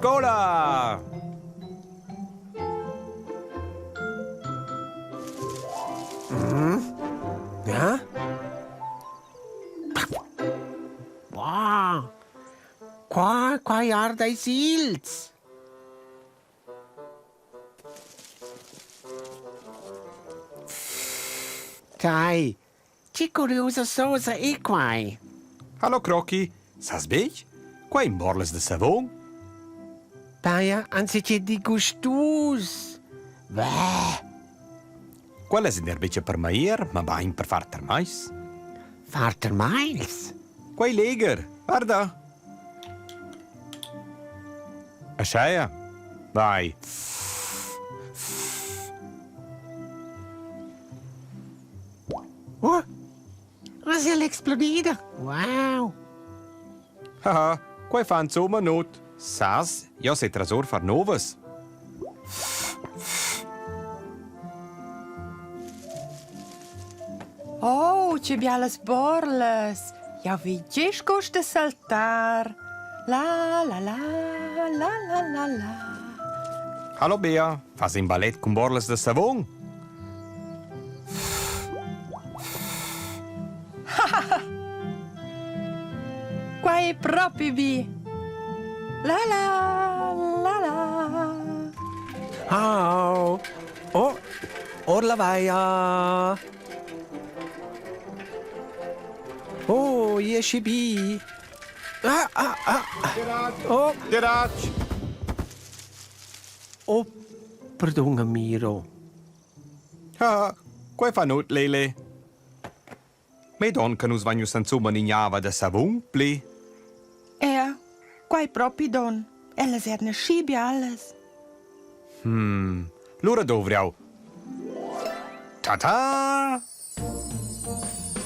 scuola! Ja? Wow. Qua guarda i igls. Dai, che curiosa cosa è qua. Hallo Crocky, sas bich? Qua in Borlas da savùn? Paia, anziché di gustus. Beh, Quella è invece per maier, ma bain per farter mais. farter miles. Quai leger, guarda. Asciaia? Vai. Oh, ma se l'explodida. Wow. Haha, quai fan so not. Sas, io sei trasor far novas. Oh, ce bielas borlas. Ja vidiš costa saltar. La la la la la la la. Hallo Bea, fas in ballet con Borlas da savùn? Qua è proprio bi. La la la la. Oh, oh, orla vaia. Oh, ieși bi. Oh, Gerac! oh, perdona Miro. Haha, quai fa not Lele. Me don che nus vagnus insomma nignava da savùn pli. Qua è proprio don. Ella serna scibi alles. Lura dovriau. Ta-ta!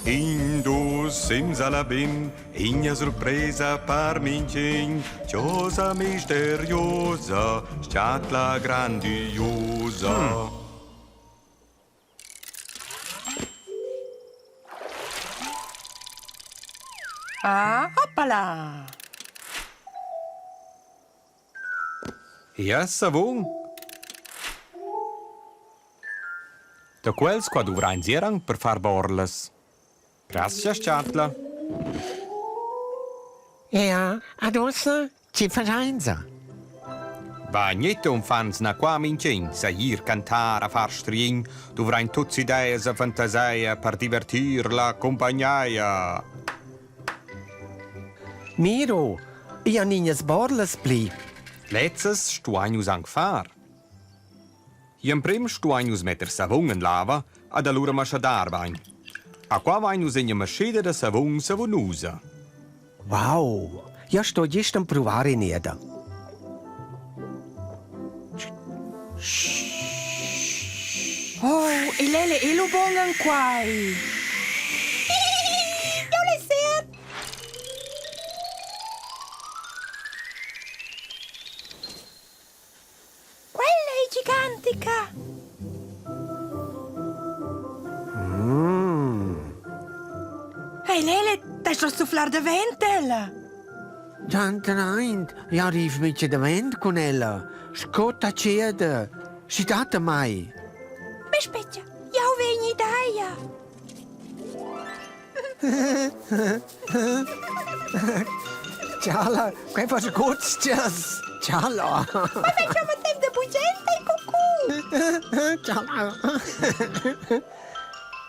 Indus simsalabim, igna sorpresa par mincin, cosa misteriosa, sciatla grandiosa. Ah, hoppala. Ja, savùn. Da quels qua dovra in zierang per far borlas. Grazie, Charta. Ja, adossa ci faranza. Va niente un fans na qua mincin, sa ir cantare, far string, dovra in tutti idee e fantasia per divertir la compagnia. Miro, ja ninjas borlas pli. Letztes stuainus ang far. Iam prim stuainus metter savùn in lava, ad allura maschadar vain. A qua vainus in maschede da savùn savunusa. Wow, ja sto gestern provare neda. Oh, e Lele e lo bongan qua. Eu le ser. Quella è gigantica. Hey Lele, dai sto sufflar davent ella. Giantraint, ja rief mit je davent con ella. Scotta cede, si date mai. Me specchia, eu venho ideia. Ciala, quei fas gutstias. Ciala. Ma facciamo tempo da bugente e cucù. Ciala.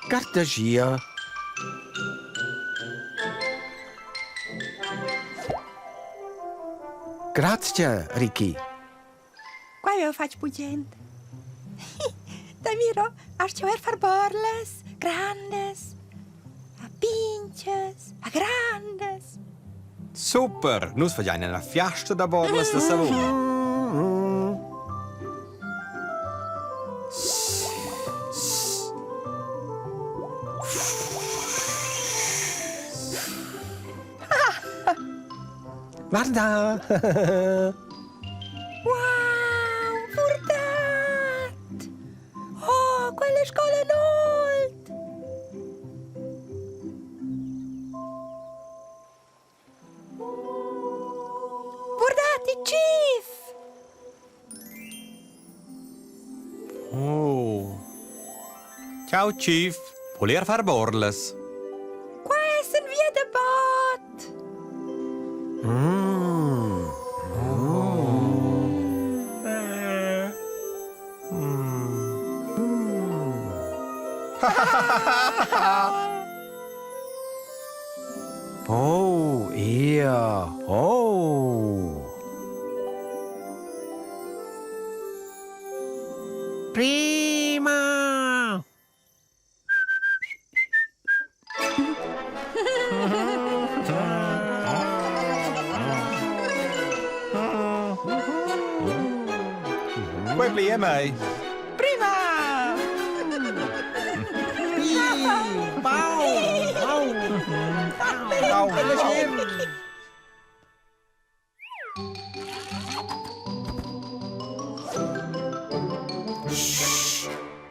Cartagia. Grazie, Ricky. Qua eu fac bugente. Da Miro, aș ce far borlas, grandes, a pinches, a grandes. Super, nus fagiain una fiasta da borlas da savùn. Guarda. Wow, furtat! Oh, quelle scuole nolt! Guardate, Chief! Oh. Ciao, Chief. Voler far borlas? Questa via de bot. Oh, ja. Oh. Prima. Quei plie mai. Prima.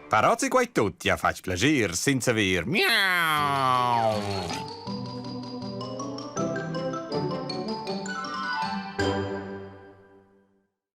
Parozzi quai tutti a fac plager senza ver. Miau.